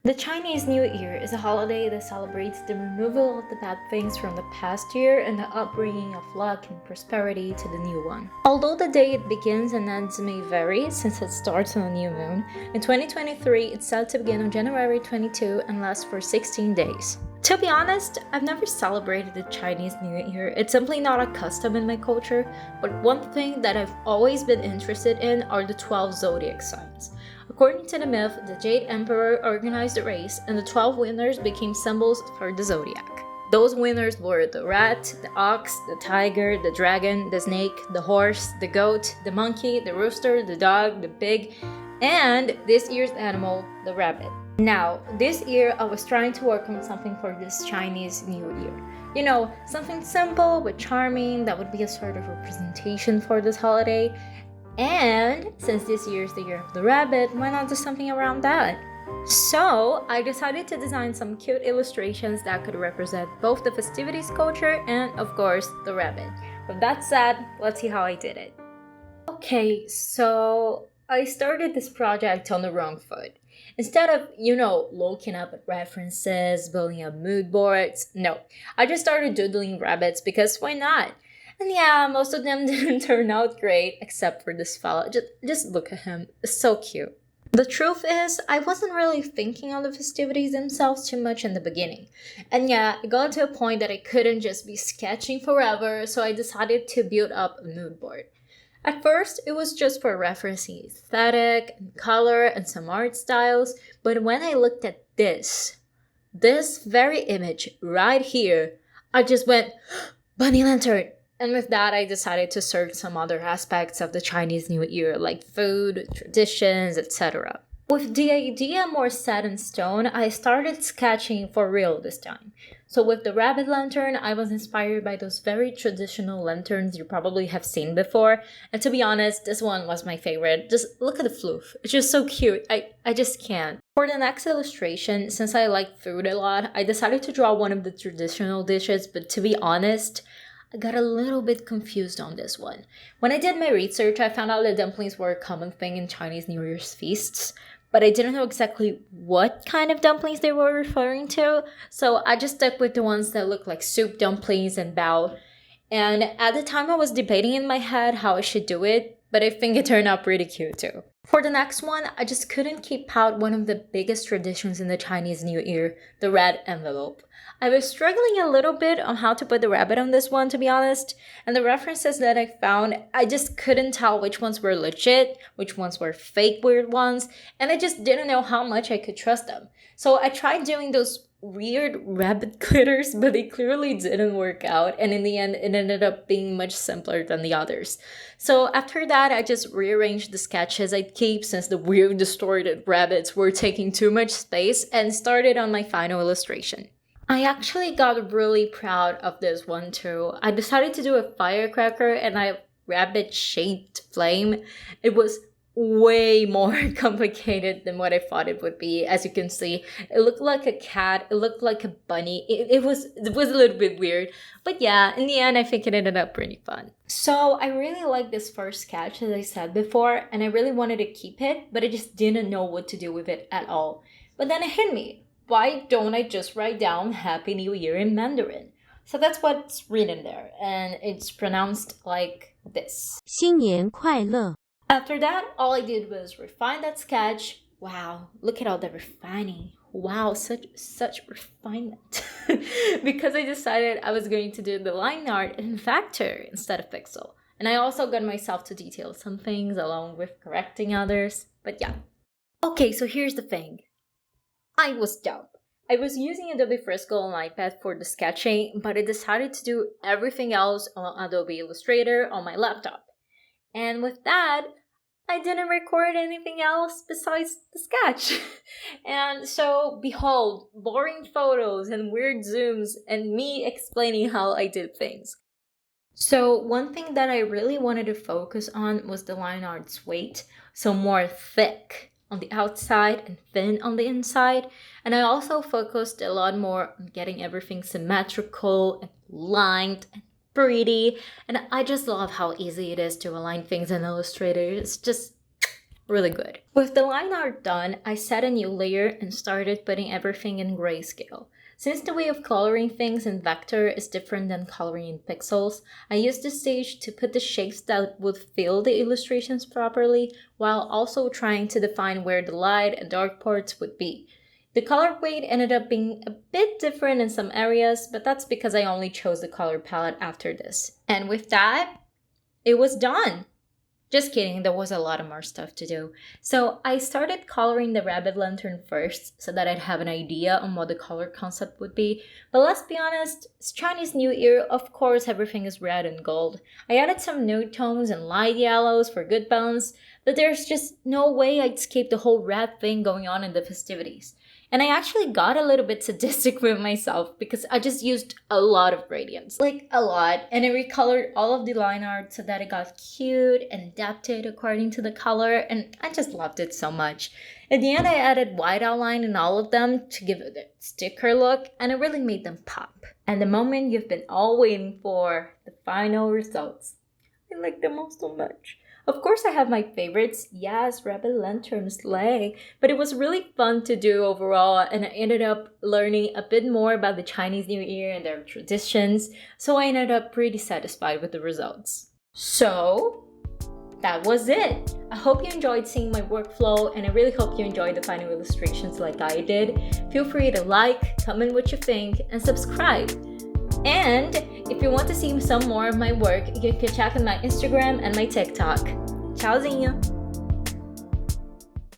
The Chinese New Year is a holiday that celebrates the removal of the bad things from the past year and the upbringing of luck and prosperity to the new one. Although the day it begins and ends may vary since it starts on a new moon, in 2023 it's said to begin on January 22 and last for 16 days. To be honest, I've never celebrated the Chinese New Year. It's simply not a custom in my culture, but one thing that I've always been interested in are the 12 zodiac signs. According to the myth, the Jade Emperor organized a race and the 12 winners became symbols for the zodiac. Those winners were the rat, the ox, the tiger, the dragon, the snake, the horse, the goat, the monkey, the rooster, the dog, the pig, and this year's animal, the rabbit. Now, this year I was trying to work on something for this Chinese New Year. You know, something simple but charming that would be a sort of representation for this holiday. And since this year is the year of the rabbit, why not do something around that? So I decided to design some cute illustrations that could represent both the festivities culture and, of course, the rabbit. With that said, let's see how I did it. Okay, so I started this project on the wrong foot. Instead of, looking up at references, building up mood boards, no, I just started doodling rabbits because why not? And yeah, most of them didn't turn out great, except for this fella. Just look at him, it's so cute. The truth is, I wasn't really thinking on the festivities themselves too much in the beginning. And yeah, it got to a point that I couldn't just be sketching forever, so I decided to build up a mood board. At first, it was just for referencing aesthetic, and color, and some art styles, but when I looked at this very image right here, I just went, bunny lantern! And with that, I decided to search some other aspects of the Chinese New Year, like food, traditions, etc. With the idea more set in stone, I started sketching for real this time. So with the rabbit lantern, I was inspired by those very traditional lanterns you probably have seen before. And to be honest, this one was my favorite. Just look at the floof. It's just so cute. I just can't. For the next illustration, since I like food a lot, I decided to draw one of the traditional dishes, but to be honest, I got a little bit confused on this one. When I did my research, I found out that dumplings were a common thing in Chinese New Year's feasts, but I didn't know exactly what kind of dumplings they were referring to, so I just stuck with the ones that look like soup dumplings and bao. And at the time I was debating in my head how I should do it, but I think it turned out pretty cute too. For the next one, I just couldn't keep out one of the biggest traditions in the Chinese New Year, the red envelope. I was struggling a little bit on how to put the rabbit on this one, to be honest, and the references that I found, I just couldn't tell which ones were legit, which ones were fake weird ones, and I just didn't know how much I could trust them. So I tried doing those weird rabbit glitters, but they clearly didn't work out, and in the end it ended up being much simpler than the others. So after that, I just rearranged the sketches I'd keep since the weird distorted rabbits were taking too much space and started on my final illustration. I actually got really proud of this one too. I decided to do a firecracker and a rabbit-shaped flame. It was way more complicated than what I thought it would be. As you can see, it looked like a cat, it looked like a bunny. It was a little bit weird. But yeah, in the end, I think it ended up pretty fun. So I really liked this first sketch, as I said before, and I really wanted to keep it, but I just didn't know what to do with it at all. But then it hit me. Why don't I just write down Happy New Year in Mandarin? So that's what's written there, and it's pronounced like this. 新年快乐. After that, all I did was refine that sketch. Wow, look at all the refining. Wow, such refinement. Because I decided I was going to do the line art in Vector instead of Pixel. And I also got myself to detail some things along with correcting others. But yeah. Okay, so here's the thing. I was dumb. I was using Adobe Fresco on iPad for the sketching, but I decided to do everything else on Adobe Illustrator on my laptop. And with that, I didn't record anything else besides the sketch. And so, behold, boring photos and weird zooms and me explaining how I did things. So one thing that I really wanted to focus on was the line art's weight, so more thick on the outside and thin on the inside. And I also focused a lot more on getting everything symmetrical and lined and pretty. And I just love how easy it is to align things in Illustrator. It's just really good. With the line art done, I set a new layer and started putting everything in grayscale. Since the way of coloring things in vector is different than coloring in pixels, I used this stage to put the shapes that would fill the illustrations properly, while also trying to define where the light and dark parts would be. The color weight ended up being a bit different in some areas, but that's because I only chose the color palette after this. And with that, it was done! Just kidding, there was a lot of more stuff to do. So I started coloring the rabbit lantern first so that I'd have an idea on what the color concept would be. But let's be honest, it's Chinese New Year, of course everything is red and gold. I added some nude tones and light yellows for good balance, but there's just no way I'd escape the whole red thing going on in the festivities. And I actually got a little bit sadistic with myself because I just used a lot of gradients. Like a lot. And I recolored all of the line art so that it got cute and adapted according to the color. And I just loved it so much. At the end, I added white outline in all of them to give it a sticker look. And it really made them pop. And the moment you've been all waiting for, the final results. I like them all so much. Of course, I have my favorites. Yes, rabbit lantern sleigh. But it was really fun to do overall, and I ended up learning a bit more about the Chinese New Year and their traditions, so I ended up pretty satisfied with the results. So, that was it. I hope you enjoyed seeing my workflow, and I really hope you enjoyed the final illustrations like I did. Feel free to like, comment what you think, and subscribe. And if you want to see some more of my work, you can check out my Instagram and my TikTok. Tchauzinho!